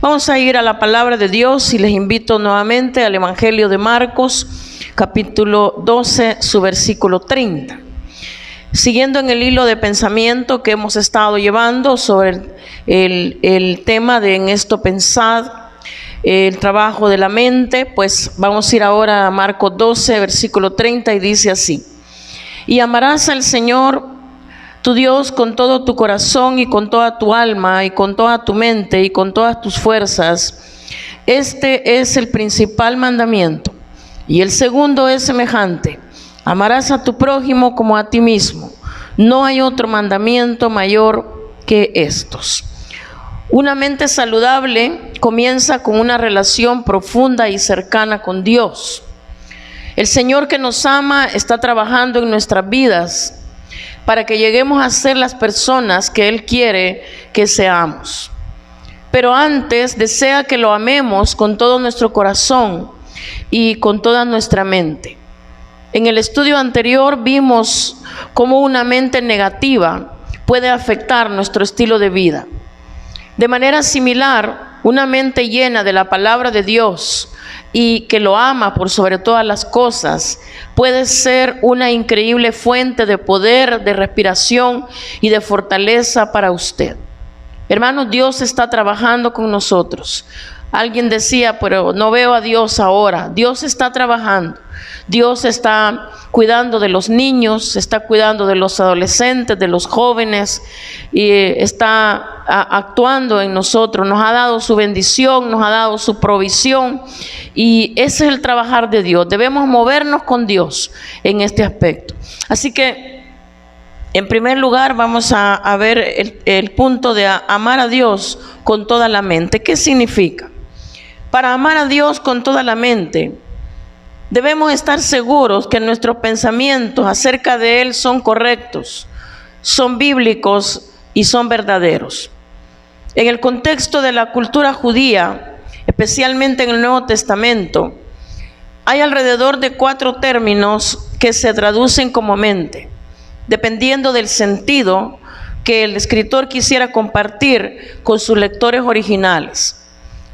Vamos a ir a la palabra de Dios y les invito nuevamente al Evangelio de Marcos, capítulo 12, su versículo 30. Siguiendo en el hilo de pensamiento que hemos estado llevando sobre el tema de en esto pensad, el trabajo de la mente, pues vamos a ir ahora a Marcos 12, versículo 30 y dice así: y amarás al Señor tu Dios con todo tu corazón y con toda tu alma y con toda tu mente y con todas tus fuerzas. Este es el principal mandamiento. Y el segundo es semejante: amarás a tu prójimo como a ti mismo. No hay otro mandamiento mayor que estos. Una mente saludable comienza con una relación profunda y cercana con Dios. El Señor que nos ama está trabajando en nuestras vidas para que lleguemos a ser las personas que Él quiere que seamos. Pero antes desea que lo amemos con todo nuestro corazón y con toda nuestra mente. En el estudio anterior vimos cómo una mente negativa puede afectar nuestro estilo de vida. De manera similar, una mente llena de la palabra de Dios y que lo ama por sobre todas las cosas, puede ser una increíble fuente de poder, de respiración y de fortaleza para usted. Hermanos, Dios está trabajando con nosotros. Alguien decía, pero no veo a Dios ahora. Dios está trabajando. Dios está cuidando de los niños, está cuidando de los adolescentes, de los jóvenes, y está actuando en nosotros. Nos ha dado su bendición, nos ha dado su provisión, y ese es el trabajar de Dios. Debemos movernos con Dios en este aspecto. Así que, en primer lugar, vamos a ver el punto de amar a Dios con toda la mente. ¿Qué significa? Para amar a Dios con toda la mente, debemos estar seguros que nuestros pensamientos acerca de Él son correctos, son bíblicos y son verdaderos. En el contexto de la cultura judía, especialmente en el Nuevo Testamento, hay alrededor de 4 términos que se traducen como mente, dependiendo del sentido que el escritor quisiera compartir con sus lectores originales.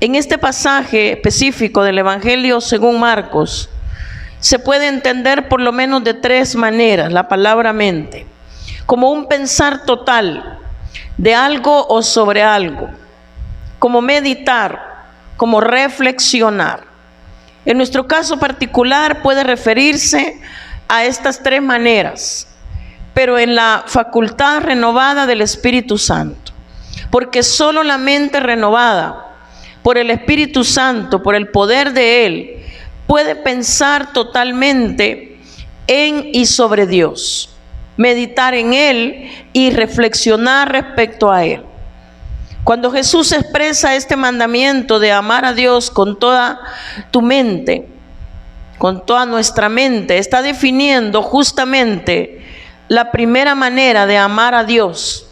En este pasaje específico del Evangelio según Marcos, se puede entender por lo menos de 3 maneras la palabra mente: como un pensar total de algo o sobre algo, como meditar, como reflexionar. En nuestro caso particular puede referirse a estas 3 maneras, pero en la facultad renovada del Espíritu Santo, porque solo la mente renovada por el Espíritu Santo, por el poder de Él, puede pensar totalmente en y sobre Dios, meditar en Él y reflexionar respecto a Él. Cuando Jesús expresa este mandamiento de amar a Dios con toda tu mente, con toda nuestra mente, está definiendo justamente la primera manera de amar a Dios,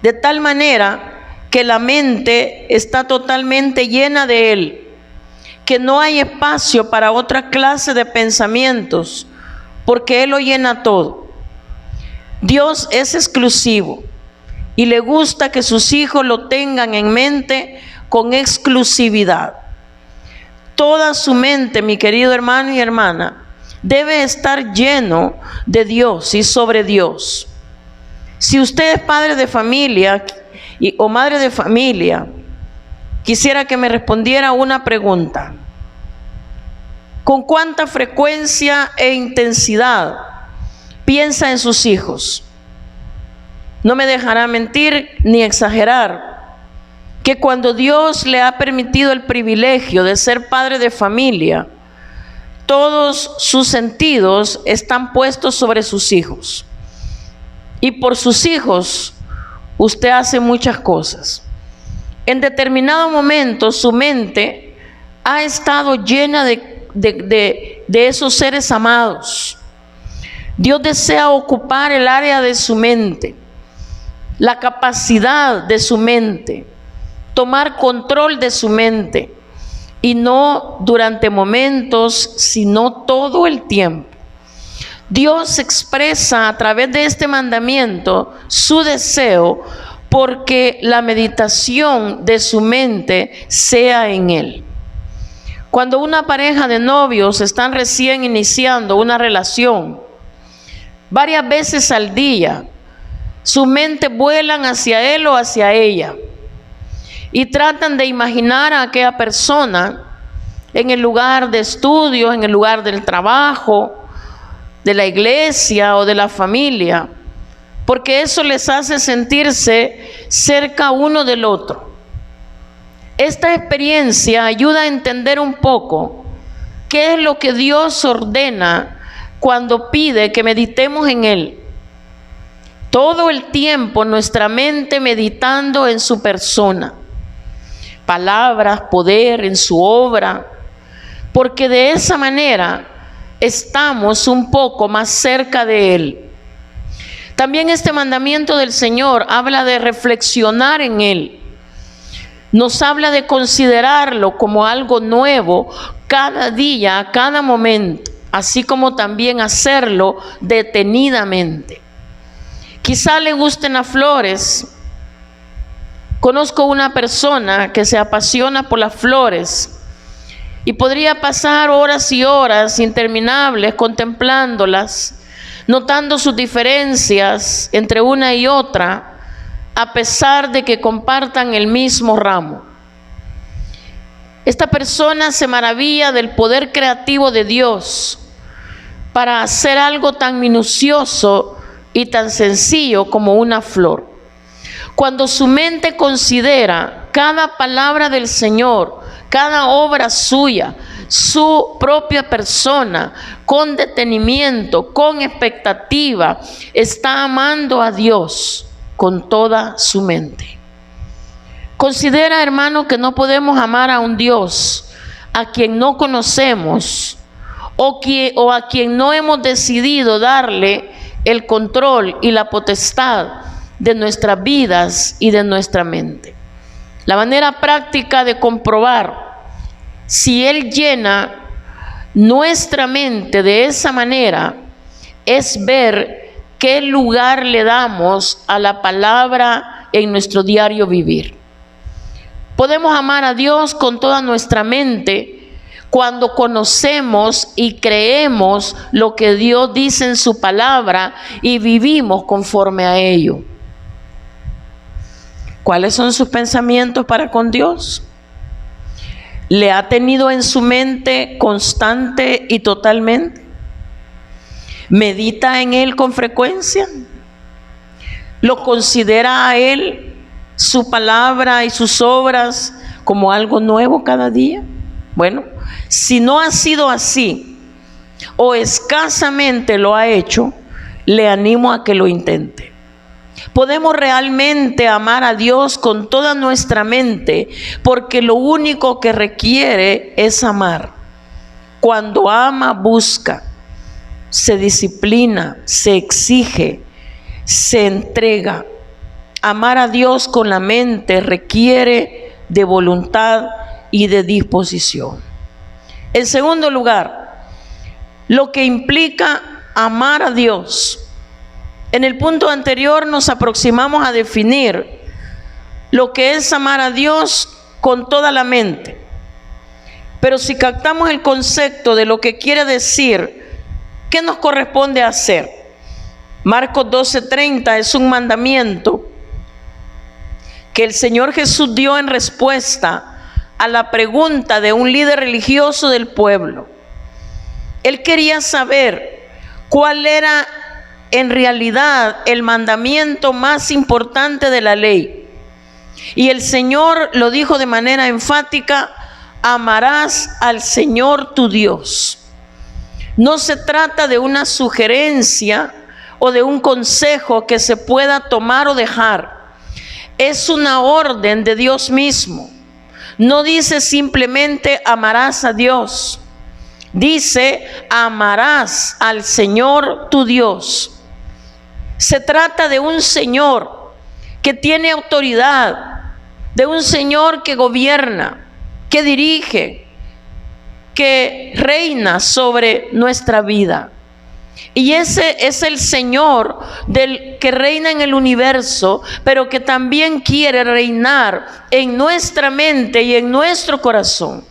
de tal manera que la mente está totalmente llena de Él, que no hay espacio para otra clase de pensamientos, porque Él lo llena todo. Dios es exclusivo y le gusta que sus hijos lo tengan en mente con exclusividad. Toda su mente, mi querido hermano y hermana, debe estar lleno de Dios y sobre Dios. Si usted es padre de familia o madre de familia, quisiera que me respondiera una pregunta: ¿con cuánta frecuencia e intensidad piensa en sus hijos? No me dejará mentir ni exagerar que cuando Dios le ha permitido el privilegio de ser padre de familia, todos sus sentidos están puestos sobre sus hijos, y por sus hijos usted hace muchas cosas. En determinado momento su mente ha estado llena de esos seres amados. Dios desea ocupar el área de su mente, la capacidad de su mente, tomar control de su mente y no durante momentos, sino todo el tiempo. Dios expresa a través de este mandamiento su deseo porque la meditación de su mente sea en Él. Cuando una pareja de novios están recién iniciando una relación, varias veces al día, su mente vuelan hacia él o hacia ella y tratan de imaginar a aquella persona en el lugar de estudio, en el lugar del trabajo, de la iglesia o de la familia, porque eso les hace sentirse cerca uno del otro. Esta experiencia ayuda a entender un poco qué es lo que Dios ordena cuando pide que meditemos en Él. Todo el tiempo nuestra mente meditando en su persona, palabras, poder, en su obra, porque de esa manera estamos un poco más cerca de Él. También este mandamiento del Señor habla de reflexionar en Él. Nos habla de considerarlo como algo nuevo cada día, cada momento, así como también hacerlo detenidamente. Quizá le gusten las flores. Conozco una persona que se apasiona por las flores y podría pasar horas y horas interminables contemplándolas, notando sus diferencias entre una y otra, a pesar de que compartan el mismo ramo. Esta persona se maravilla del poder creativo de Dios para hacer algo tan minucioso y tan sencillo como una flor. Cuando su mente considera cada palabra del Señor, cada obra suya, su propia persona, con detenimiento, con expectativa, está amando a Dios con toda su mente. Considera, hermano, que no podemos amar a un Dios a quien no conocemos o a quien no hemos decidido darle el control y la potestad de nuestras vidas y de nuestra mente. La manera práctica de comprobar si Él llena nuestra mente de esa manera es ver qué lugar le damos a la palabra en nuestro diario vivir. Podemos amar a Dios con toda nuestra mente cuando conocemos y creemos lo que Dios dice en su palabra y vivimos conforme a ello. ¿Cuáles son sus pensamientos para con Dios? ¿Le ha tenido en su mente constante y totalmente? ¿Medita en Él con frecuencia? ¿Lo considera a Él, su palabra y sus obras como algo nuevo cada día? Bueno, si no ha sido así o escasamente lo ha hecho, le animo a que lo intente. Podemos realmente amar a Dios con toda nuestra mente porque lo único que requiere es amar. Cuando ama, busca, se disciplina, se exige, se entrega. Amar a Dios con la mente requiere de voluntad y de disposición. En segundo lugar, lo que implica amar a Dios. En el punto anterior nos aproximamos a definir lo que es amar a Dios con toda la mente. Pero si captamos el concepto de lo que quiere decir, ¿qué nos corresponde hacer? Marcos 12:30 es un mandamiento que el Señor Jesús dio en respuesta a la pregunta de un líder religioso del pueblo. Él quería saber cuál era en realidad el mandamiento más importante de la ley. Y el Señor lo dijo de manera enfática: amarás al Señor tu Dios. No se trata de una sugerencia o de un consejo que se pueda tomar o dejar. Es una orden de Dios mismo. No dice simplemente amarás a Dios. Dice amarás al Señor tu Dios. Se trata de un Señor que tiene autoridad, de un Señor que gobierna, que dirige, que reina sobre nuestra vida. Y ese es el Señor que reina en el universo, pero que también quiere reinar en nuestra mente y en nuestro corazón.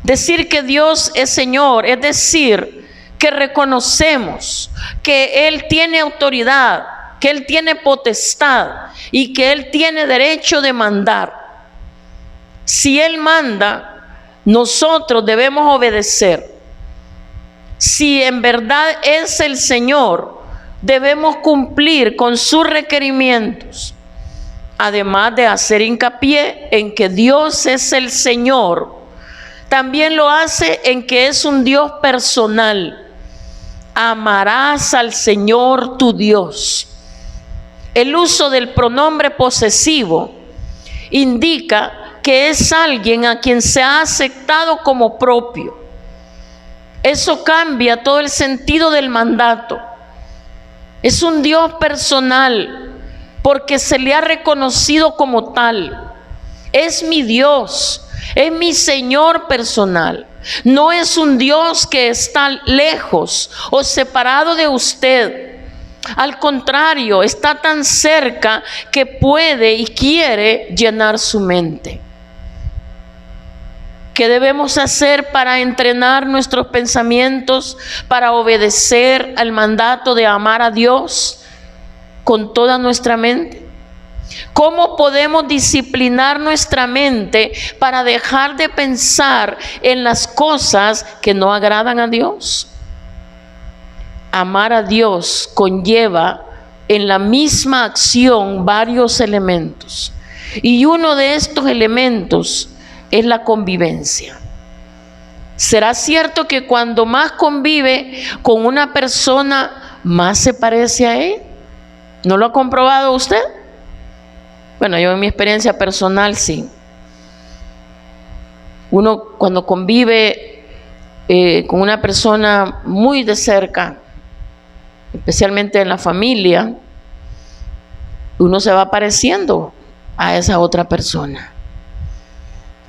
Decir que Dios es Señor es decir que reconocemos que Él tiene autoridad, que Él tiene potestad y que Él tiene derecho de mandar. Si Él manda, nosotros debemos obedecer. Si en verdad es el Señor, debemos cumplir con sus requerimientos. Además de hacer hincapié en que Dios es el Señor, también lo hace en que es un Dios personal. Amarás al Señor tu Dios. El uso del pronombre posesivo indica que es alguien a quien se ha aceptado como propio. Eso cambia todo el sentido del mandato. Es un Dios personal porque se le ha reconocido como tal. Es mi Dios, es mi Señor personal. No es un Dios que está lejos o separado de usted. Al contrario, está tan cerca que puede y quiere llenar su mente. ¿Qué debemos hacer para entrenar nuestros pensamientos, para obedecer al mandato de amar a Dios con toda nuestra mente? ¿Cómo podemos disciplinar nuestra mente para dejar de pensar en las cosas que no agradan a Dios? Amar a Dios conlleva en la misma acción varios elementos. Y uno de estos elementos es la convivencia. ¿Será cierto que cuando más convive con una persona, más se parece a él? ¿No lo ha comprobado usted? Bueno, yo en mi experiencia personal sí. Uno cuando convive con una persona muy de cerca, especialmente en la familia, uno se va pareciendo a esa otra persona.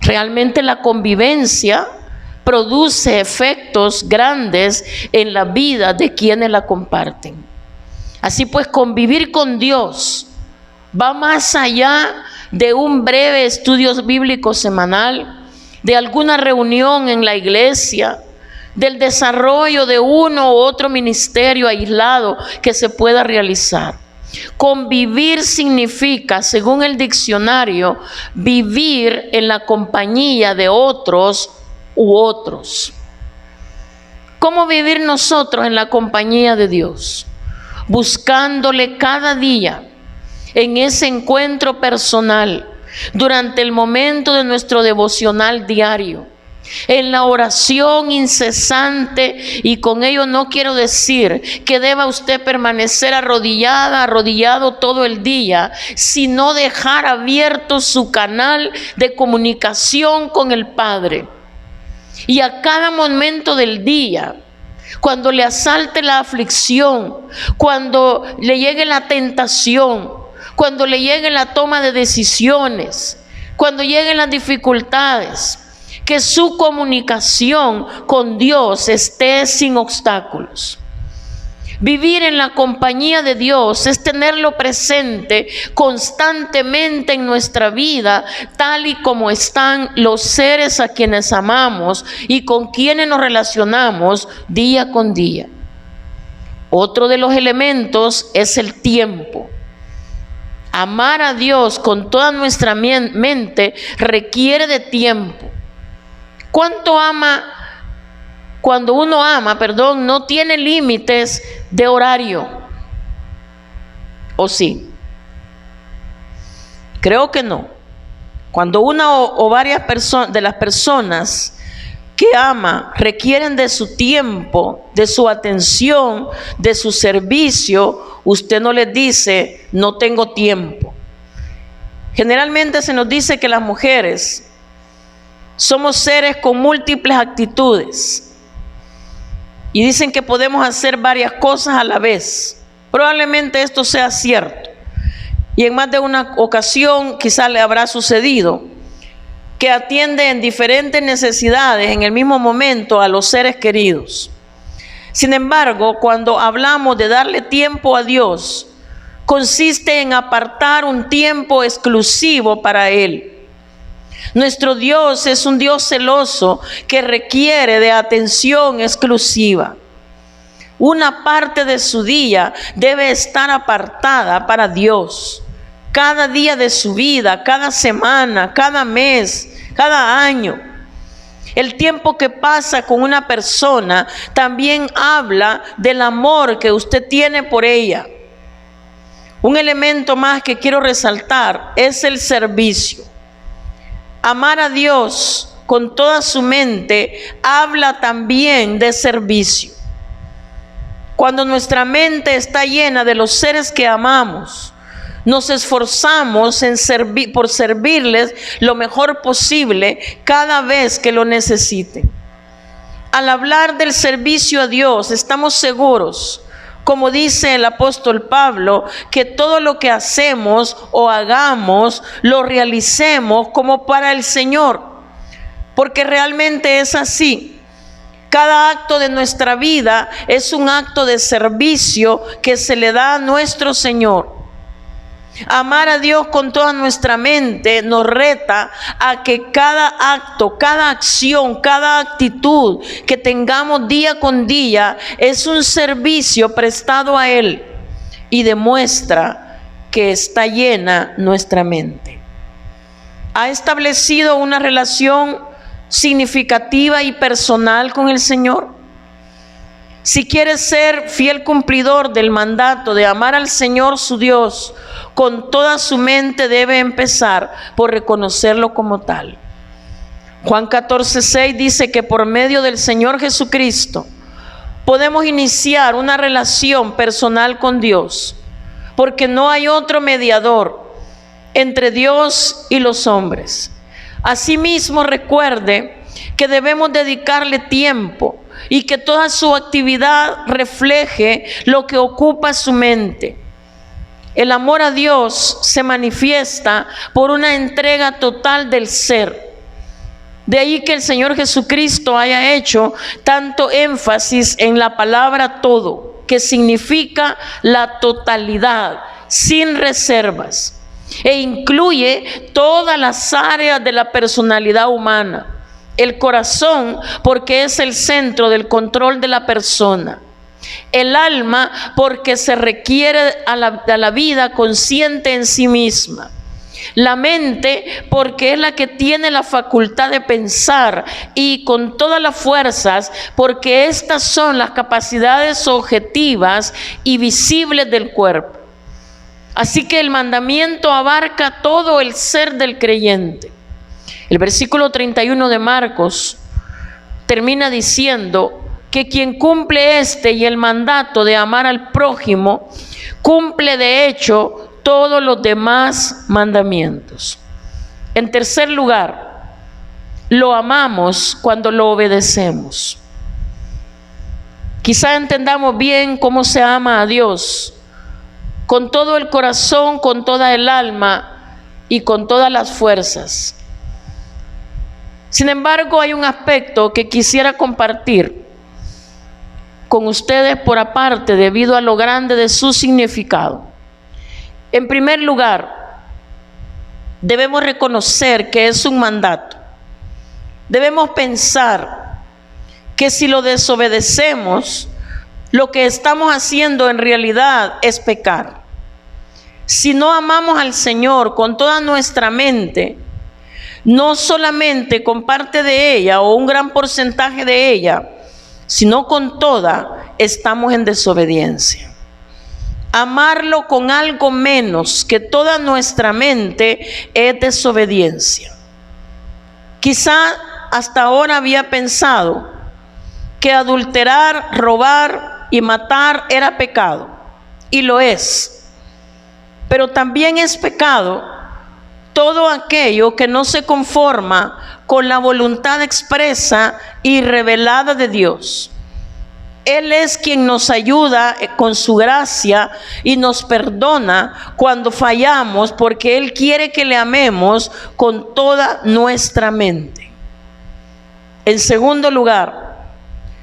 Realmente la convivencia produce efectos grandes en la vida de quienes la comparten. Así pues, convivir con Dios va más allá de un breve estudio bíblico semanal, de alguna reunión en la iglesia, del desarrollo de uno u otro ministerio aislado que se pueda realizar. Convivir significa, según el diccionario, vivir en la compañía de otros u otros. ¿Cómo vivir nosotros en la compañía de Dios? Buscándole cada día en ese encuentro personal, durante el momento de nuestro devocional diario, en la oración incesante, y con ello no quiero decir que deba usted permanecer arrodillado todo el día, sino dejar abierto su canal de comunicación con el Padre. Y a cada momento del día, cuando le asalte la aflicción, cuando le llegue la tentación, cuando le llegue la toma de decisiones, cuando lleguen las dificultades, que su comunicación con Dios esté sin obstáculos. Vivir en la compañía de Dios es tenerlo presente constantemente en nuestra vida, tal y como están los seres a quienes amamos y con quienes nos relacionamos día con día. Otro de los elementos es el tiempo. Amar a Dios con toda nuestra mente requiere de tiempo. Cuando uno ama, no tiene límites de horario. ¿O sí? Creo que no. Cuando una o varias de las personas que ama requieren de su tiempo, de su atención, de su servicio, usted no les dice, no tengo tiempo. Generalmente se nos dice que las mujeres somos seres con múltiples actitudes y dicen que podemos hacer varias cosas a la vez. Probablemente esto sea cierto, y en más de una ocasión quizás le habrá sucedido que atiende en diferentes necesidades en el mismo momento a los seres queridos. Sin embargo, cuando hablamos de darle tiempo a Dios, consiste en apartar un tiempo exclusivo para Él. Nuestro Dios es un Dios celoso que requiere de atención exclusiva. Una parte de su día debe estar apartada para Dios. Cada día de su vida, cada semana, cada mes, cada año. El tiempo que pasa con una persona también habla del amor que usted tiene por ella. Un elemento más que quiero resaltar es el servicio. Amar a Dios con toda su mente habla también de servicio. Cuando nuestra mente está llena de los seres que amamos, nos esforzamos por servirles lo mejor posible cada vez que lo necesiten. Al hablar del servicio a Dios, estamos seguros, como dice el apóstol Pablo, que todo lo que hacemos o hagamos, lo realicemos como para el Señor, porque realmente es así. Cada acto de nuestra vida es un acto de servicio que se le da a nuestro Señor. Amar a Dios con toda nuestra mente nos reta a que cada acto, cada acción, cada actitud que tengamos día con día es un servicio prestado a Él y demuestra que está llena nuestra mente. ¿Ha establecido una relación significativa y personal con el Señor? Si quiere ser fiel cumplidor del mandato de amar al Señor su Dios con toda su mente, debe empezar por reconocerlo como tal. Juan 14:6 dice que por medio del Señor Jesucristo podemos iniciar una relación personal con Dios, porque no hay otro mediador entre Dios y los hombres. Asimismo, recuerde que debemos dedicarle tiempo y que toda su actividad refleje lo que ocupa su mente. El amor a Dios se manifiesta por una entrega total del ser. De ahí que el Señor Jesucristo haya hecho tanto énfasis en la palabra todo, que significa la totalidad, sin reservas, e incluye todas las áreas de la personalidad humana. El corazón, porque es el centro del control de la persona. El alma, porque se requiere a la vida consciente en sí misma. La mente, porque es la que tiene la facultad de pensar y con todas las fuerzas, porque estas son las capacidades objetivas y visibles del cuerpo. Así que el mandamiento abarca todo el ser del creyente. El versículo 31 de Marcos termina diciendo que quien cumple este y el mandato de amar al prójimo, cumple de hecho todos los demás mandamientos. En tercer lugar, lo amamos cuando lo obedecemos. Quizá entendamos bien cómo se ama a Dios, con todo el corazón, con toda el alma y con todas las fuerzas. Sin embargo, hay un aspecto que quisiera compartir con ustedes por aparte, debido a lo grande de su significado. En primer lugar, debemos reconocer que es un mandato. Debemos pensar que si lo desobedecemos, lo que estamos haciendo en realidad es pecar. Si no amamos al Señor con toda nuestra mente, no solamente con parte de ella o un gran porcentaje de ella, sino con toda, estamos en desobediencia. Amarlo con algo menos que toda nuestra mente es desobediencia. Quizá hasta ahora había pensado que adulterar, robar y matar era pecado, y lo es. Pero también es pecado todo aquello que no se conforma con la voluntad expresa y revelada de Dios. Él es quien nos ayuda con su gracia y nos perdona cuando fallamos, porque Él quiere que le amemos con toda nuestra mente. En segundo lugar,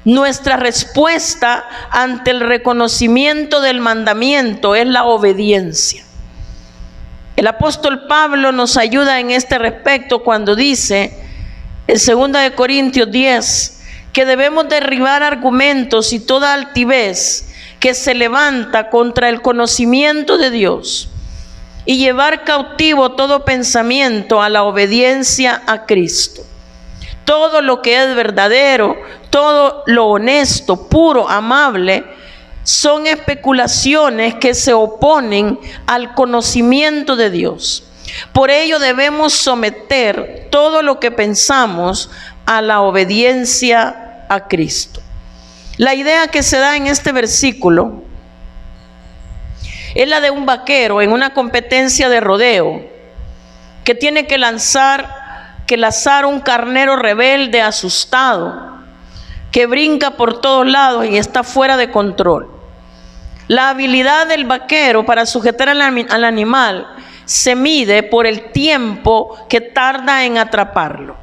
nuestra respuesta ante el reconocimiento del mandamiento es la obediencia. El apóstol Pablo nos ayuda en este respecto cuando dice en 2 Corintios 10 que debemos derribar argumentos y toda altivez que se levanta contra el conocimiento de Dios y llevar cautivo todo pensamiento a la obediencia a Cristo. Todo lo que es verdadero, todo lo honesto, puro, amable, son especulaciones que se oponen al conocimiento de Dios. Por ello debemos someter todo lo que pensamos a la obediencia a Cristo. La idea que se da en este versículo es la de un vaquero en una competencia de rodeo que tiene que lazar un carnero rebelde asustado que brinca por todos lados y está fuera de control. La habilidad del vaquero para sujetar al animal se mide por el tiempo que tarda en atraparlo.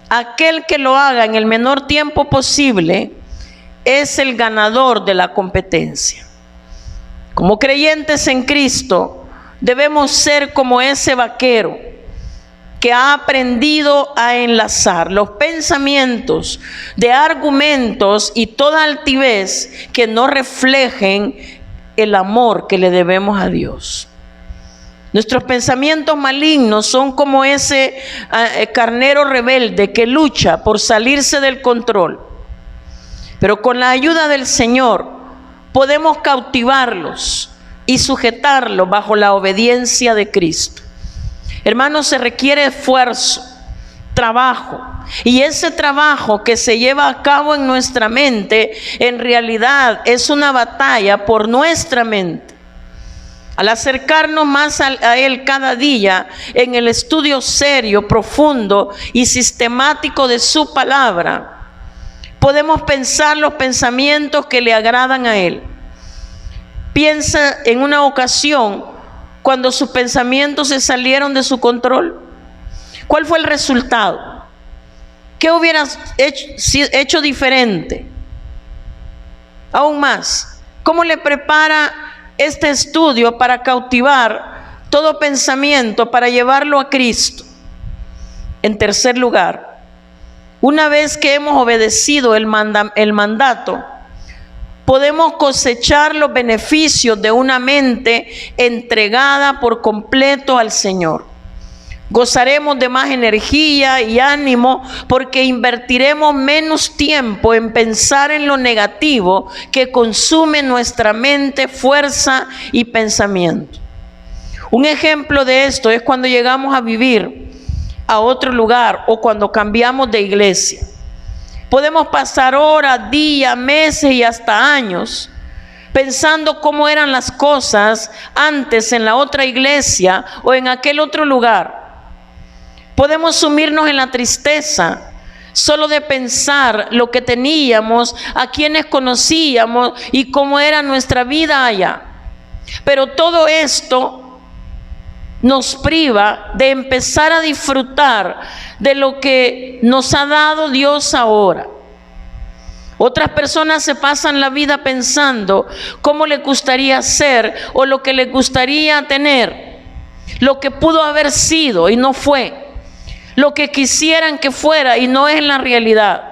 Aquel que lo haga en el menor tiempo posible es el ganador de la competencia. Como creyentes en Cristo, debemos ser como ese vaquero que ha aprendido a enlazar los pensamientos de argumentos y toda altivez que no reflejen el amor que le debemos a Dios. Nuestros pensamientos malignos son como ese carnero rebelde que lucha por salirse del control. Pero con la ayuda del Señor podemos cautivarlos y sujetarlos bajo la obediencia de Cristo. Hermanos, se requiere esfuerzo, trabajo. Y ese trabajo que se lleva a cabo en nuestra mente, en realidad es una batalla por nuestra mente. Al acercarnos más a Él cada día en el estudio serio, profundo y sistemático de su palabra, podemos pensar los pensamientos que le agradan a Él. Piensa en una ocasión cuando sus pensamientos se salieron de su control. ¿Cuál fue el resultado? ¿Qué hubieras hecho diferente? Aún más, ¿cómo le prepara este estudio para cautivar todo pensamiento, para llevarlo a Cristo? En tercer lugar, una vez que hemos obedecido el mandato, podemos cosechar los beneficios de una mente entregada por completo al Señor. Gozaremos de más energía y ánimo porque invertiremos menos tiempo en pensar en lo negativo que consume nuestra mente, fuerza y pensamiento. Un ejemplo de esto es cuando llegamos a vivir a otro lugar o cuando cambiamos de iglesia. Podemos pasar horas, días, meses y hasta años pensando cómo eran las cosas antes en la otra iglesia o en aquel otro lugar. Podemos sumirnos en la tristeza solo de pensar lo que teníamos, a quienes conocíamos y cómo era nuestra vida allá. Pero todo esto nos priva de empezar a disfrutar de lo que nos ha dado Dios ahora. Otras personas se pasan la vida pensando cómo les gustaría ser o lo que les gustaría tener, lo que pudo haber sido y no fue, lo que quisieran que fuera y no es en la realidad.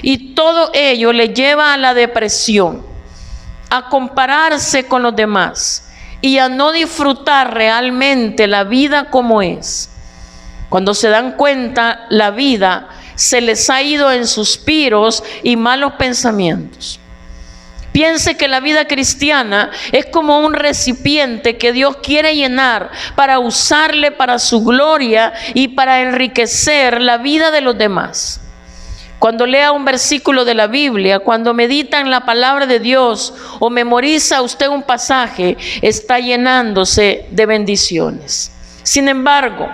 Y todo ello les lleva a la depresión, a compararse con los demás y a no disfrutar realmente la vida como es. Cuando se dan cuenta, la vida se les ha ido en suspiros y malos pensamientos. Piense que la vida cristiana es como un recipiente que Dios quiere llenar para usarle para su gloria y para enriquecer la vida de los demás. Cuando lea un versículo de la Biblia, cuando medita en la palabra de Dios o memoriza usted un pasaje, está llenándose de bendiciones. Sin embargo,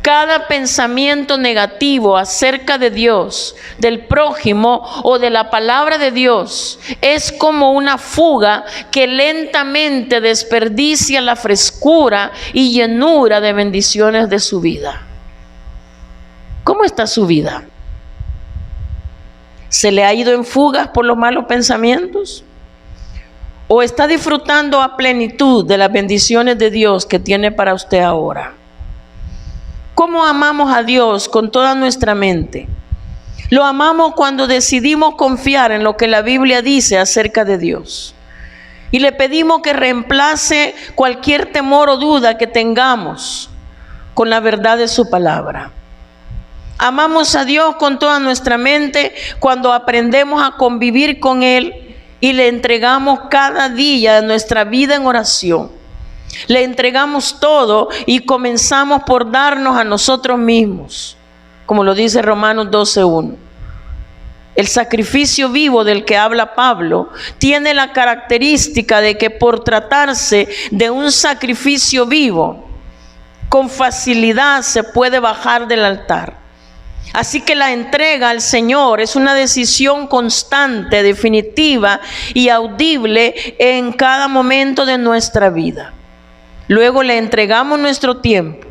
Cada pensamiento negativo acerca de Dios, del prójimo o de la palabra de Dios es como una fuga que lentamente desperdicia la frescura y llenura de bendiciones de su vida. ¿Cómo está su vida? ¿Se le ha ido en fugas por los malos pensamientos? ¿O está disfrutando a plenitud de las bendiciones de Dios que tiene para usted ahora? ¿Cómo amamos a Dios con toda nuestra mente? Lo amamos cuando decidimos confiar en lo que la Biblia dice acerca de Dios. Y le pedimos que reemplace cualquier temor o duda que tengamos con la verdad de su palabra. Amamos a Dios con toda nuestra mente cuando aprendemos a convivir con Él y le entregamos cada día de nuestra vida en oración. Le entregamos todo y comenzamos por darnos a nosotros mismos, como lo dice Romanos 12:1. El sacrificio vivo del que habla Pablo tiene la característica de que por tratarse de un sacrificio vivo, con facilidad se puede bajar del altar. Así que la entrega al Señor es una decisión constante, definitiva y audible en cada momento de nuestra vida. Luego le entregamos nuestro tiempo.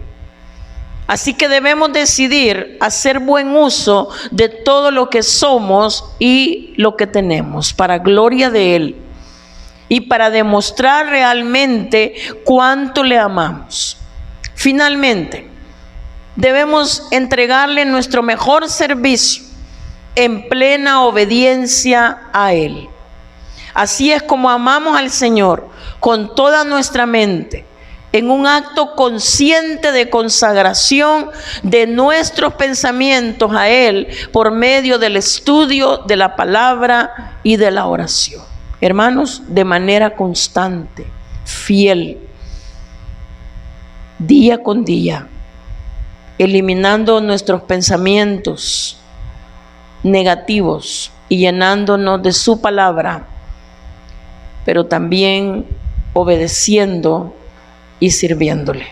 Así que debemos decidir hacer buen uso de todo lo que somos y lo que tenemos para gloria de Él y para demostrar realmente cuánto le amamos. Finalmente, debemos entregarle nuestro mejor servicio en plena obediencia a Él. Así es como amamos al Señor con toda nuestra mente, en un acto consciente de consagración de nuestros pensamientos a Él por medio del estudio de la palabra y de la oración. Hermanos, de manera constante, fiel, día con día, eliminando nuestros pensamientos negativos y llenándonos de su palabra, pero también obedeciendo y sirviéndole.